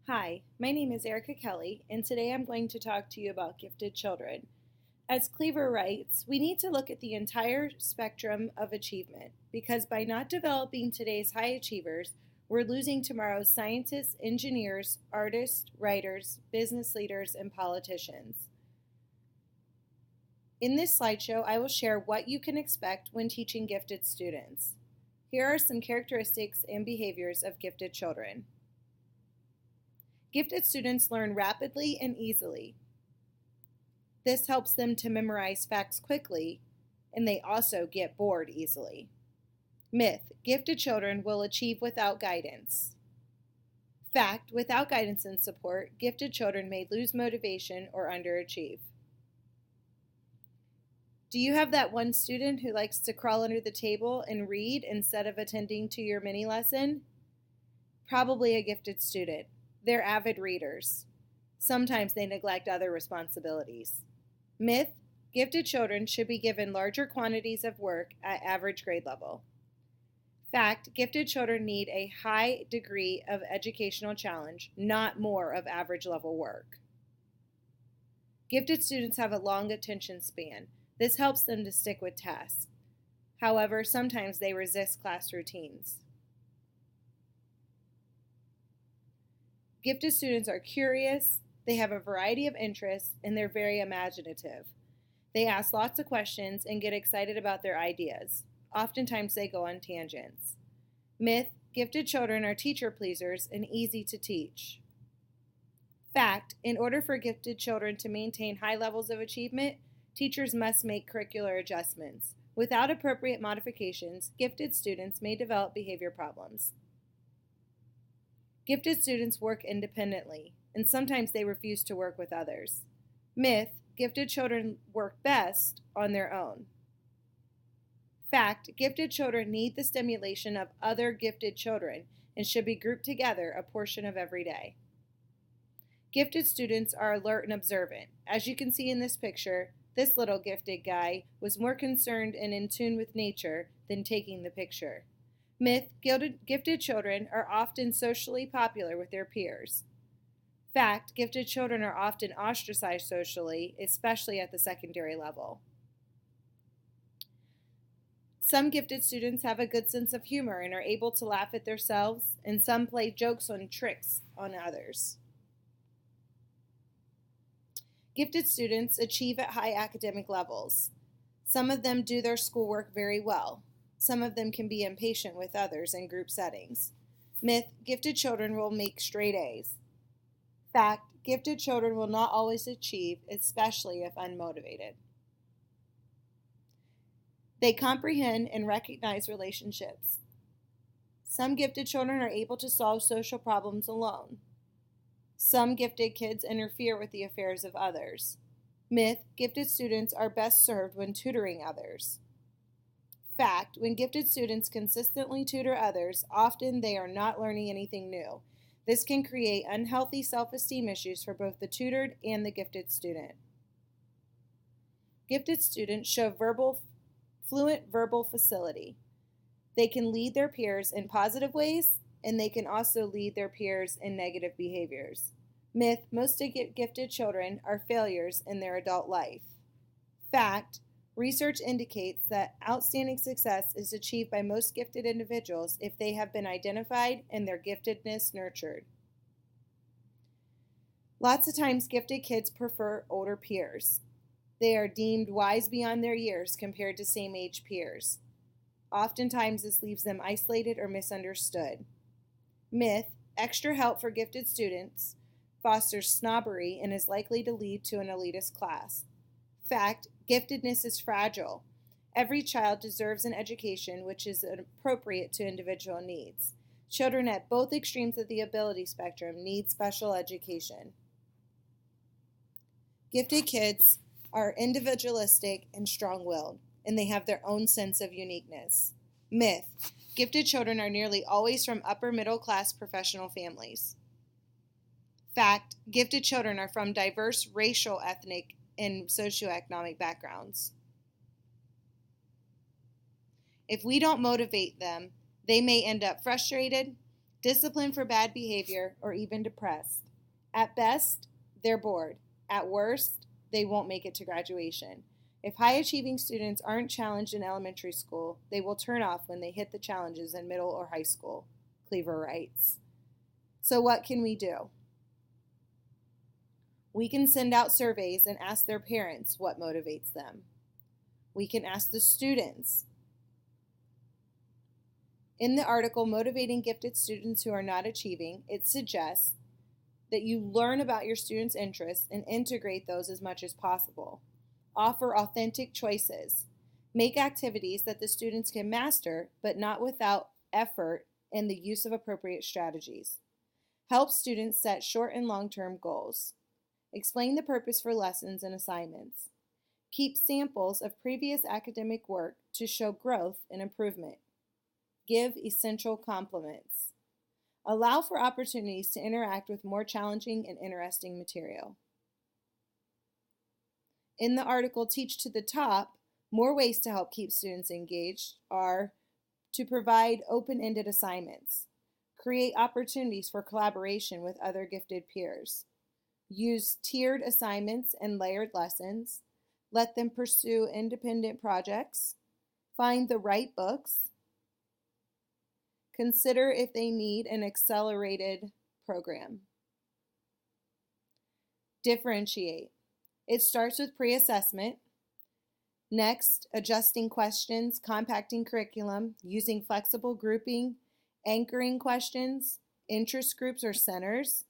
Hi, my name is Erica Kelly, and today I'm going to talk to you about gifted children. As Cleaver writes, we need to look at the entire spectrum of achievement because by not developing today's high achievers, we're losing tomorrow's scientists, engineers, artists, writers, business leaders, and politicians. In this slideshow, I will share what you can expect when teaching gifted students. Here are some characteristics and behaviors of gifted children. Gifted students learn rapidly and easily. This helps them to memorize facts quickly, and they also get bored easily. Myth: gifted children will achieve without guidance. Fact: without guidance and support, gifted children may lose motivation or underachieve. Do you have that one student who likes to crawl under the table and read instead of attending to your mini lesson? Probably a gifted student. They're avid readers. Sometimes they neglect other responsibilities. Myth: gifted children should be given larger quantities of work at average grade level. Fact: gifted children need a high degree of educational challenge, not more of average level work. Gifted students have a long attention span. This helps them to stick with tasks. However, sometimes they resist class routines. Gifted students are curious, they have a variety of interests, and they're very imaginative. They ask lots of questions and get excited about their ideas. Oftentimes they go on tangents. Myth: gifted children are teacher pleasers and easy to teach. Fact: in order for gifted children to maintain high levels of achievement, teachers must make curricular adjustments. Without appropriate modifications, gifted students may develop behavior problems. Gifted students work independently, and sometimes they refuse to work with others. Myth: gifted children work best on their own. Fact: gifted children need the stimulation of other gifted children and should be grouped together a portion of every day. Gifted students are alert and observant. As you can see in this picture, this little gifted guy was more concerned and in tune with nature than taking the picture. Myth: gifted children are often socially popular with their peers. Fact: gifted children are often ostracized socially, especially at the secondary level. Some gifted students have a good sense of humor and are able to laugh at themselves, and some play jokes on tricks on others. Gifted students achieve at high academic levels. Some of them do their schoolwork very well. Some of them can be impatient with others in group settings. Myth: gifted children will make straight A's. Fact: gifted children will not always achieve, especially if unmotivated. They comprehend and recognize relationships. Some gifted children are able to solve social problems alone. Some gifted kids interfere with the affairs of others. Myth: gifted students are best served when tutoring others. Fact: when gifted students consistently tutor others, often they are not learning anything new. This can create unhealthy self-esteem issues for both the tutored and the gifted student. Gifted students show fluent verbal facility. They can lead their peers in positive ways, and they can also lead their peers in negative behaviors. Myth: most gifted children are failures in their adult life. Fact: research indicates that outstanding success is achieved by most gifted individuals if they have been identified and their giftedness nurtured. Lots of times gifted kids prefer older peers. They are deemed wise beyond their years compared to same-age peers. Oftentimes this leaves them isolated or misunderstood. Myth: extra help for gifted students fosters snobbery and is likely to lead to an elitist class. Fact: giftedness is fragile. Every child deserves an education which is appropriate to individual needs. Children at both extremes of the ability spectrum need special education. Gifted kids are individualistic and strong-willed, and they have their own sense of uniqueness. Myth: gifted children are nearly always from upper middle class professional families. Fact: gifted children are from diverse racial, ethnic, and socioeconomic backgrounds. If we don't motivate them, they may end up frustrated, disciplined for bad behavior, or even depressed. At best, they're bored. At worst, they won't make it to graduation. If high achieving students aren't challenged in elementary school, they will turn off when they hit the challenges in middle or high school, Cleaver writes. So, what can we do? We can send out surveys and ask their parents what motivates them. We can ask the students. In the article, Motivating Gifted Students Who Are Not Achieving, it suggests that you learn about your students' interests and integrate those as much as possible. Offer authentic choices. Make activities that the students can master, but not without effort and the use of appropriate strategies. Help students set short and long-term goals. Explain the purpose for lessons and assignments. Keep samples of previous academic work to show growth and improvement. Give essential compliments. Allow for opportunities to interact with more challenging and interesting material. In the article, Teach to the Top, more ways to help keep students engaged are to provide open-ended assignments, create opportunities for collaboration with other gifted peers, use tiered assignments and layered lessons, let them pursue independent projects, find the right books, consider if they need an accelerated program. Differentiate. It starts with pre-assessment. Next, adjusting questions, compacting curriculum, using flexible grouping, anchoring questions, interest groups or centers,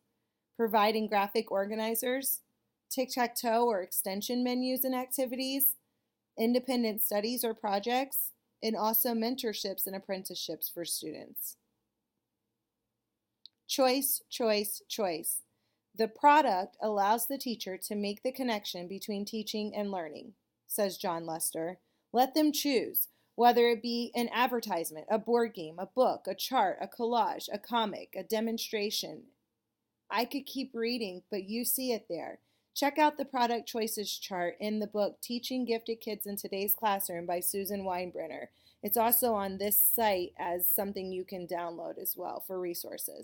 providing graphic organizers, tic-tac-toe or extension menus and activities, independent studies or projects, and also mentorships and apprenticeships for students. Choice, choice, choice. The product allows the teacher to make the connection between teaching and learning, says John Lester. Let them choose, whether it be an advertisement, a board game, a book, a chart, a collage, a comic, a demonstration. I could keep reading, but you see it there. Check out the product choices chart in the book Teaching Gifted Kids in Today's Classroom by Susan Weinbrenner. It's also on this site as something you can download as well for resources.